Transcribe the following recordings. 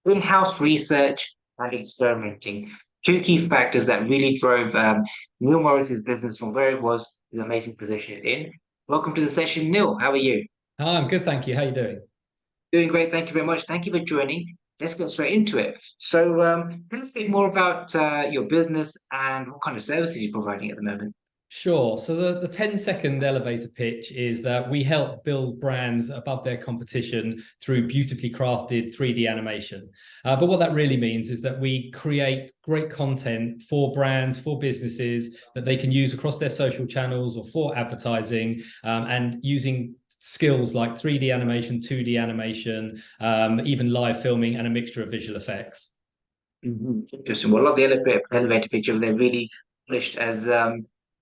in-house research and experimenting. Two key factors that really drove Neil Morris's business from where it was to the amazing position it's in. Welcome to the session, Neil. How are you? Hi, I'm good, thank you. How you doing? Doing great. Thank you very much. Thank you for joining. Let's get straight into it. So, tell us a bit more about your business and what kind of services you're providing at the moment. Sure. So the 10-second elevator pitch is that we help build brands above their competition through beautifully crafted 3D animation. But what that really means is that we create great content for brands, for businesses that they can use across their social channels or for advertising, and using skills like 3D animation, 2D animation, even live filming, and a mixture of visual effects. Interesting. Well, I love the elevator picture. They're really polished as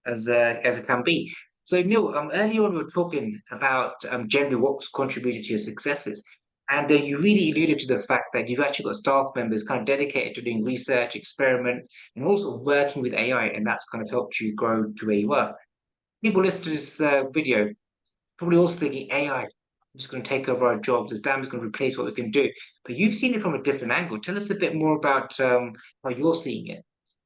it can be. So, Neil, earlier on we were talking about generally what's contributed to your successes, and you really alluded to the fact that you've actually got staff members kind of dedicated to doing research, experiment, and also working with AI, and that's kind of helped you grow to where you are. People listening to this video probably also thinking AI is going to take over our jobs, as damn is going to replace what we can do. But you've seen it from a different angle. Tell us a bit more about how you're seeing it.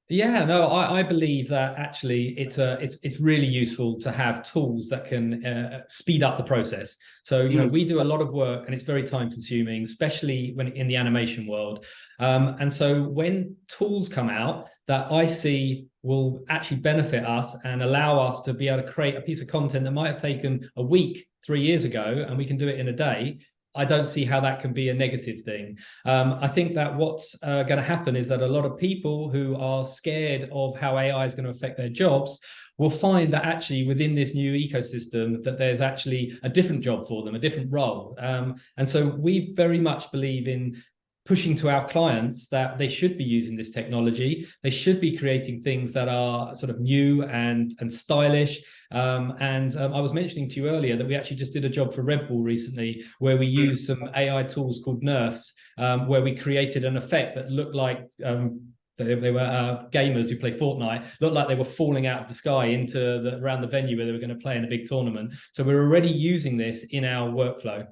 Yeah, no, I believe that actually it's really useful to have tools that can speed up the process. So, we do a lot of work and it's very time consuming, especially when in the animation world. And so when tools come out that I see will actually benefit us and allow us to be able to create a piece of content that might have taken a week 3 years ago, and we can do it in a day, I don't see how that can be a negative thing. I think that what's going to happen is that a lot of people who are scared of how AI is going to affect their jobs will find that actually within this new ecosystem that there's actually a different job for them, a different role. And so we very much believe in pushing to our clients that they should be using this technology. They should be creating things that are sort of new and stylish. I was mentioning to you earlier that we actually just did a job for Red Bull recently where we used some AI tools called nerfs, where we created an effect that looked like they were gamers who play FORTNITE, looked like they were falling out of the sky around the venue where they were going to play in a big tournament. So we're already using this in our workflow.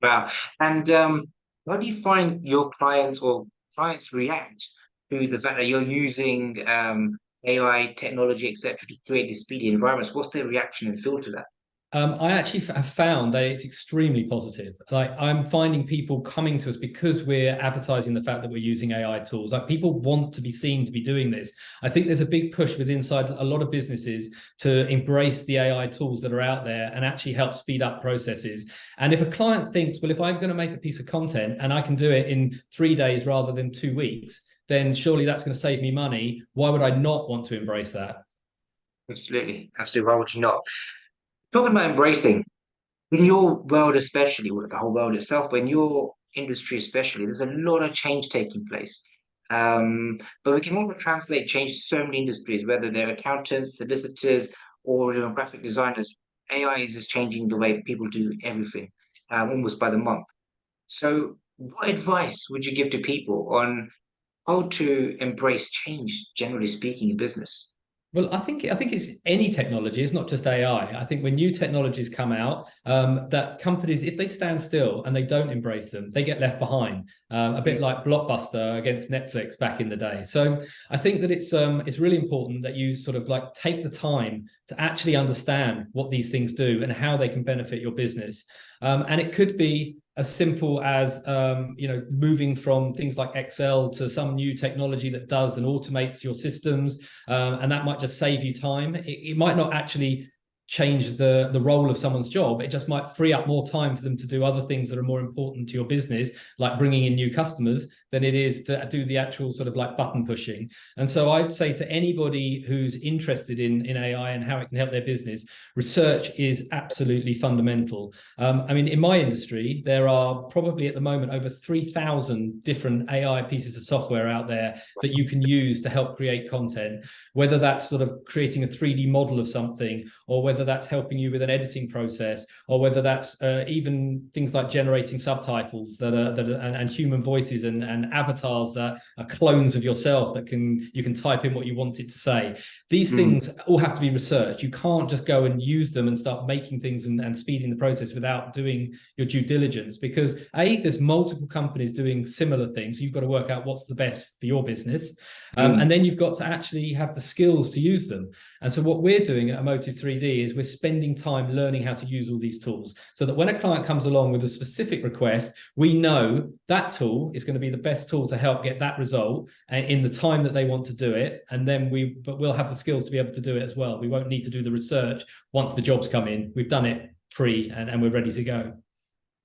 Wow. And how do you find your clients or clients react to the fact that you're using AI technology, etc., to create these speedy environments? What's their reaction and feel to that? I actually have found that it's extremely positive. Like I'm finding people coming to us because we're advertising the fact that we're using AI tools. Like people want to be seen to be doing this. I think there's a big push within inside a lot of businesses to embrace the AI tools that are out there and actually help speed up processes. And if a client thinks, well, if I'm going to make a piece of content and I can do it in 3 days rather than 2 weeks, then surely that's going to save me money. Why would I not want to embrace that? Absolutely. Absolutely. Why would you not? Talking about embracing, in your world especially, with the whole world itself, but in your industry especially, there's a lot of change taking place. But we can also translate change to so many industries, whether they're accountants, solicitors, or graphic designers. AI is just changing the way people do everything, almost by the month. So, what advice would you give to people on how to embrace change, generally speaking, in business? Well, I think it's any technology. It's not just AI. I think when new technologies come out, that companies, if they stand still and they don't embrace them, they get left behind. A bit like Blockbuster against Netflix back in the day. So I think that it's really important that you sort of like take the time to actually understand what these things do and how they can benefit your business. And it could be as simple as moving from things like Excel to some new technology that does and automates your systems, and that might just save you time. It might not actually change the role of someone's job. It just might free up more time for them to do other things that are more important to your business, like bringing in new customers, than it is to do the actual sort of like button pushing. And so I'd say to anybody who's interested in AI and how it can help their business, research is absolutely fundamental. I mean, in my industry, there are probably at the moment over 3,000 different AI pieces of software out there that you can use to help create content, whether that's sort of creating a 3D model of something or whether that's helping you with an editing process, or whether that's even things like generating subtitles and human voices and avatars that are clones of yourself that you can type in what you want it to say. These things all have to be researched. You can't just go and use them and start making things and speeding the process without doing your due diligence, because there's multiple companies doing similar things. You've got to work out what's the best for your business. And then you've got to actually have the skills to use them. And so what we're doing at Emotive 3D is we're spending time learning how to use all these tools, so that when a client comes along with a specific request, we know that tool is going to be the best tool to help get that result in the time that they want to do it. And then we'll have the skills to be able to do it as well. We won't need to do the research once the jobs come in. We've done it pre and we're ready to go.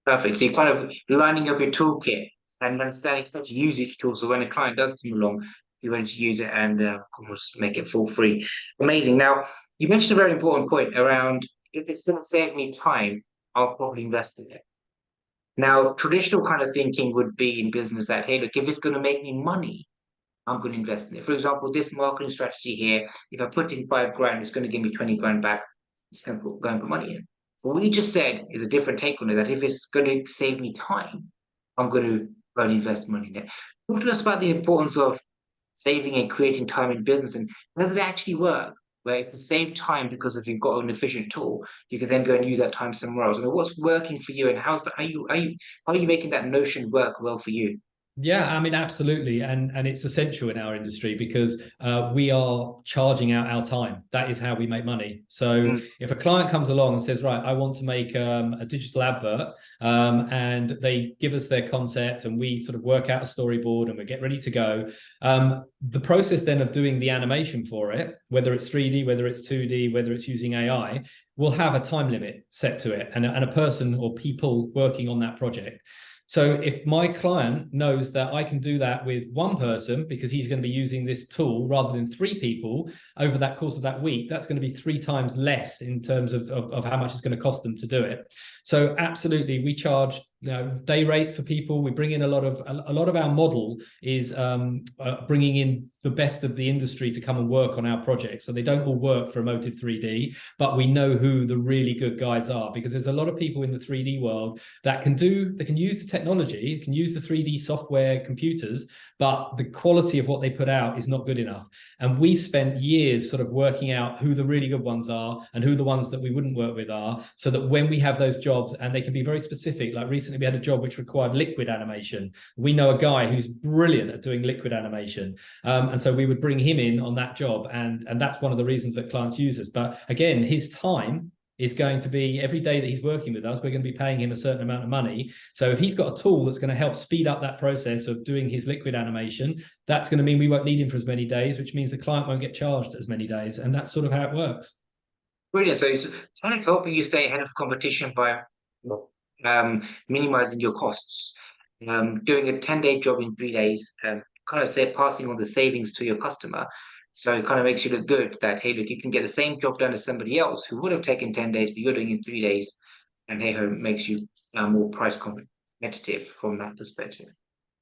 Perfect. So you're kind of lining up your toolkit and understanding how to use each tool. So when a client does come along, you're ready to use it and almost make it for free. Amazing. Now, you mentioned a very important point around, if it's going to save me time, I'll probably invest in it. Now, traditional kind of thinking would be in business that, hey, look, if it's going to make me money, I'm going to invest in it. For example, this marketing strategy here, if I put in 5 grand, it's going to give me 20 grand back. It's going to go and put money in. What we just said is a different take on it, that if it's going to save me time, I'm going to go and invest money in it. Talk to us about the importance of saving and creating time in business, and does it actually work? Where if you save time because if you've got an efficient tool, you can then go and use that time somewhere else. I mean, what's working for you, and how are you making that notion work well for you? Yeah, I mean, absolutely. And it's essential in our industry, because we are charging out our time. That is how we make money. So if a client comes along and says, right, I want to make a digital advert, and they give us their concept and we sort of work out a storyboard and we get ready to go, the process then of doing the animation for it, whether it's 3D, whether it's 2D, whether it's using AI, will have a time limit set to it and a person or people working on that project. So if my client knows that I can do that with one person, because he's going to be using this tool rather than 3 people over that course of that week, that's going to be 3 times less in terms of how much it's going to cost them to do it. So absolutely, we charge day rates for people. We bring in a lot of our model is bringing in the best of the industry to come and work on our projects. So they don't all work for Emotive 3D, but we know who the really good guys are, because there's a lot of people in the 3D world that can use the technology, can use the 3D software, computers, but the quality of what they put out is not good enough. And we've spent years sort of working out who the really good ones are and who the ones that we wouldn't work with are, so that when we have those jobs, and they can be very specific, like recently we had a job which required liquid animation. We know a guy who's brilliant at doing liquid animation. And so we would bring him in on that job. And that's one of the reasons that clients use us. But again, his time is going to be, every day that he's working with us, we're going to be paying him a certain amount of money. So if he's got a tool that's going to help speed up that process of doing his liquid animation, that's going to mean we won't need him for as many days, which means the client won't get charged as many days. And that's sort of how it works. Brilliant. So it's kind of helping you stay ahead of competition by minimizing your costs. Doing a 10-day job in 3 days, kind of say passing on the savings to your customer. So it kind of makes you look good that, hey, look, you can get the same job done as somebody else who would have taken 10 days, but you're doing it in 3 days. And hey ho, makes you more price competitive from that perspective.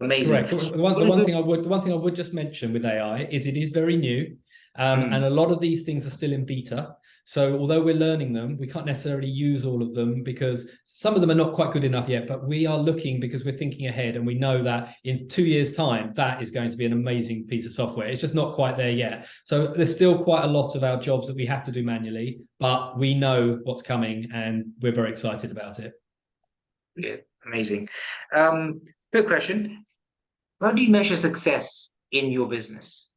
Amazing. Correct. The one thing I would just mention with AI is it is very new, and a lot of these things are still in beta. So although we're learning them, we can't necessarily use all of them, because some of them are not quite good enough yet. But we are looking, because we're thinking ahead, and we know that in 2 years' time, that is going to be an amazing piece of software. It's just not quite there yet. So there's still quite a lot of our jobs that we have to do manually, but we know what's coming, and we're very excited about it. Yeah, amazing. Quick question. How do you measure success in your business?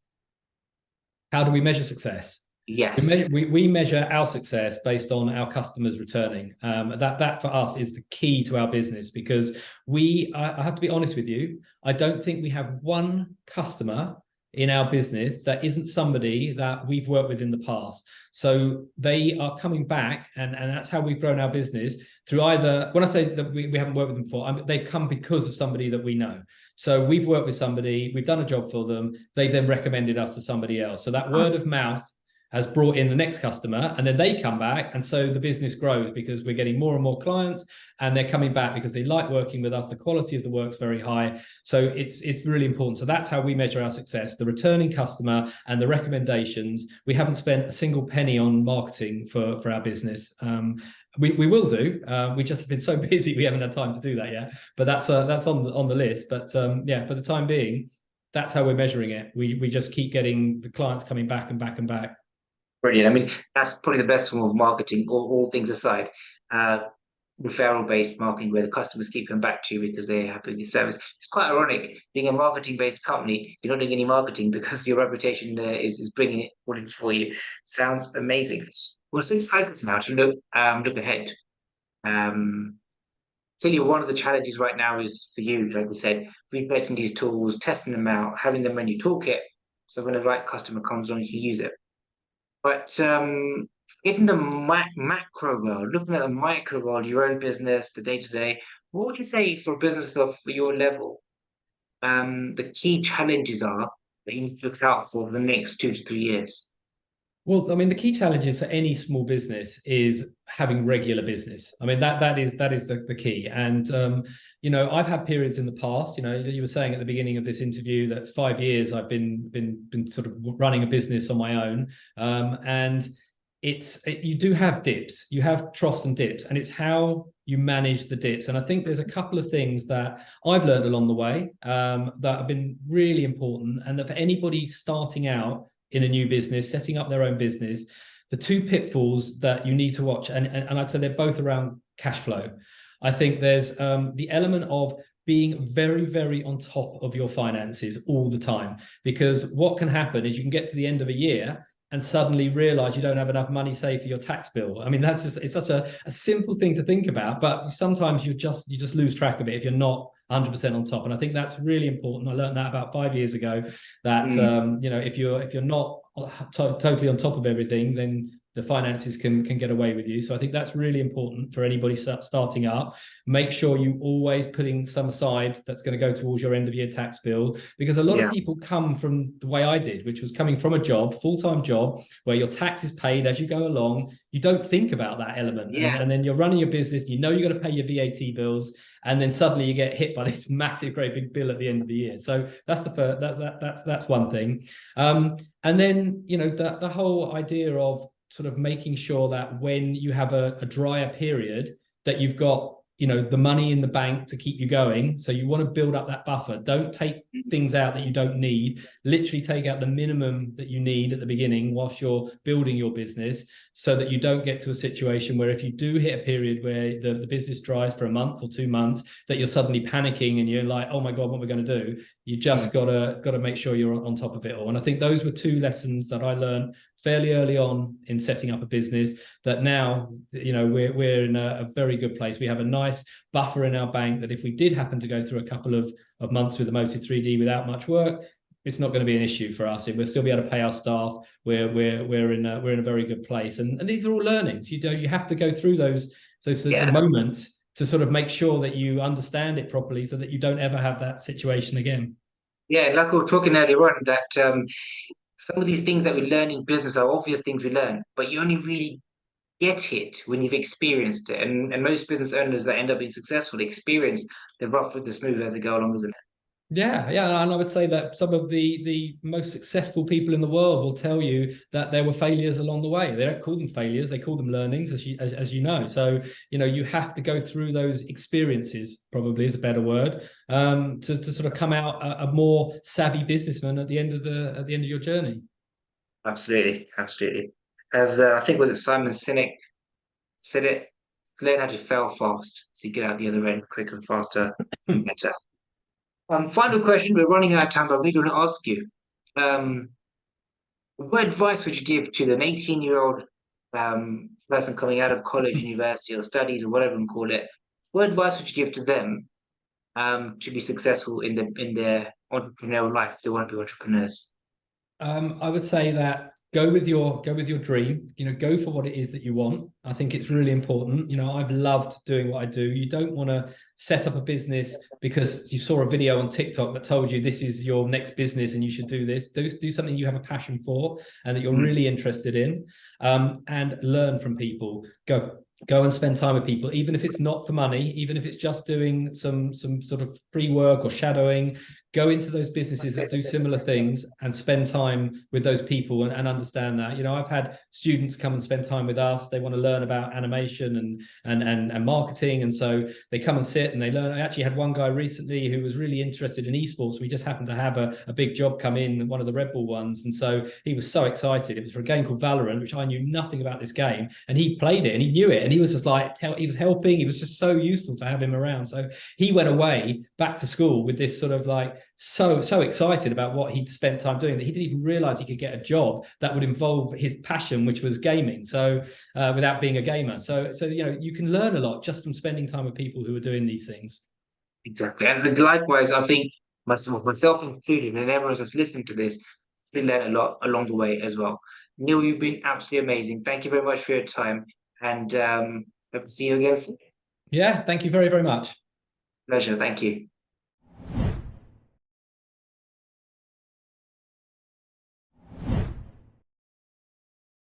How do we measure success? Yes. We measure our success based on our customers returning. That for us is the key to our business, because I have to be honest with you, I don't think we have one customer in our business that isn't somebody that we've worked with in the past. So they are coming back, and that's how we've grown our business, through either, when I say that we haven't worked with them before, they've come because of somebody that we know. So we've worked with somebody, we've done a job for them, they then recommended us to somebody else. So that word of mouth has brought in the next customer, and then they come back, and so the business grows because we're getting more and more clients, and they're coming back because they like working with us. The quality of the work's very high, so it's really important. So that's how we measure our success: the returning customer and the recommendations. We haven't spent a single penny on marketing for our business. We will do. We just have been so busy we haven't had time to do that yet. But that's on the list. But yeah, for the time being, that's how we're measuring it. We just keep getting the clients coming back and back and back. Brilliant. I mean, that's probably the best form of marketing, all things aside. Referral-based marketing where the customers keep coming back to you because they're happy with your service. It's quite ironic being a marketing-based company. You're not doing any marketing because your reputation is bringing it all in for you. Sounds amazing. Well, so it's focus now to look ahead. Clearly, one of the challenges right now is for you, like we said, researching these tools, testing them out, having them in your toolkit, so when the right customer comes on, you can use it. But getting the macro world, looking at the micro world, your own business, the day-to-day, what would you say for a business of your level, the key challenges are that you need to look out for the next 2 to 3 years? Well, I mean, the key challenges for any small business is having regular business. I mean, that is the key. And you know, I've had periods in the past. You know, you were saying at the beginning of this interview that 5 years I've been sort of running a business on my own, and you do have dips, you have troughs and dips, and it's how you manage the dips. And I think there's a couple of things that I've learned along the way that have been really important, and that for anybody starting out in a new business, setting up their own business, the two pitfalls that you need to watch, and I'd say they're both around cash flow. I think there's the element of being very, very on top of your finances all the time, because what can happen is you can get to the end of a year and suddenly realize you don't have enough money saved for your tax bill. I mean, it's such a simple thing to think about, but sometimes you just lose track of it if you're not 100% on top. And I think that's really important. I learned that about 5 years ago, that you know, if you're not totally on top of everything, then the finances can get away with you. So I think that's really important for anybody starting up. Make sure you always putting some aside that's going to go towards your end of year tax bill, because a lot of people come from the way I did, which was coming from a job, full-time job, where your tax is paid as you go along. You don't think about that element, and then you're running your business. You know, you've got to pay your VAT bills, and then suddenly you get hit by this massive, great big bill at the end of the year. So that's the first. That's one thing. And then, you know, the whole idea of sort of making sure that when you have a drier period, that you've got, you know, the money in the bank to keep you going. So you want to build up that buffer. Don't take things out that you don't need. Literally take out the minimum that you need at the beginning whilst you're building your business, so that you don't get to a situation where if you do hit a period where the business dries for a month or 2 months, that you're suddenly panicking and you're like, oh my God, what we're going to do? You just gotta make sure you're on top of it all. And I think those were two lessons that I learned fairly early on in setting up a business, that now, you know, we're in a very good place. We have a nice buffer in our bank that if we did happen to go through a couple of months with Emotive 3D without much work, it's not going to be an issue for us. We'll still be able to pay our staff. We're in a very good place. And these are all learnings. You have to go through those moments to sort of make sure that you understand it properly, so that you don't ever have that situation again. Yeah, like we were talking earlier on, that some of these things that we learn in business are obvious things we learn, but you only really get it when you've experienced it. And most business owners that end up being successful experience the rough with the smooth as they go along, isn't it? Yeah, and I would say that some of the most successful people in the world will tell you that there were failures along the way. They don't call them failures; they call them learnings, as you know. So, you know, you have to go through those experiences, probably is a better word, to sort of come out a more savvy businessman at the end of your journey. Absolutely, absolutely. As I think was it Simon Sinek said it, learn how to fail fast, so you get out the other end quicker, faster, and better. Final question. We're running out of time, but I really want to ask you, what advice would you give to an 18-year-old person coming out of college, university, or studies, or whatever you call it? What advice would you give to them to be successful in their entrepreneurial life if they want to be entrepreneurs? I would say that go with your dream. Go for what it is that you want. I think it's really important. I've loved doing what I do. You don't want to set up a business because you saw a video on TikTok that told you this is your next business and you should do this. Do something you have a passion for and that you're really interested in, and learn from people. Go and spend time with people, even if it's not for money, even if it's just doing some sort of free work or shadowing. Go into those businesses that do similar things and spend time with those people and understand that. I've had students come and spend time with us. They want to learn about animation and marketing, and so they come and sit and they learn. I actually had one guy recently who was really interested in esports. We just happened to have a big job come in, one of the Red Bull ones, and so he was so excited. It was for a game called Valorant, which I knew nothing about this game, and he played it and he knew it, and he was just like, he was helping. He was just so useful to have him around. So he went away back to school with this sort of like so excited about what he'd spent time doing that he didn't even realize he could get a job that would involve his passion, which was gaming. So without being a gamer. So you can learn a lot just from spending time with people who are doing these things. Exactly. And likewise, I think myself included, and everyone that's listening to this, we learn a lot along the way as well. Neil, you've been absolutely amazing. Thank you very much for your time. And hope to see you again soon. Yeah, thank you very, very much. Pleasure. Thank you.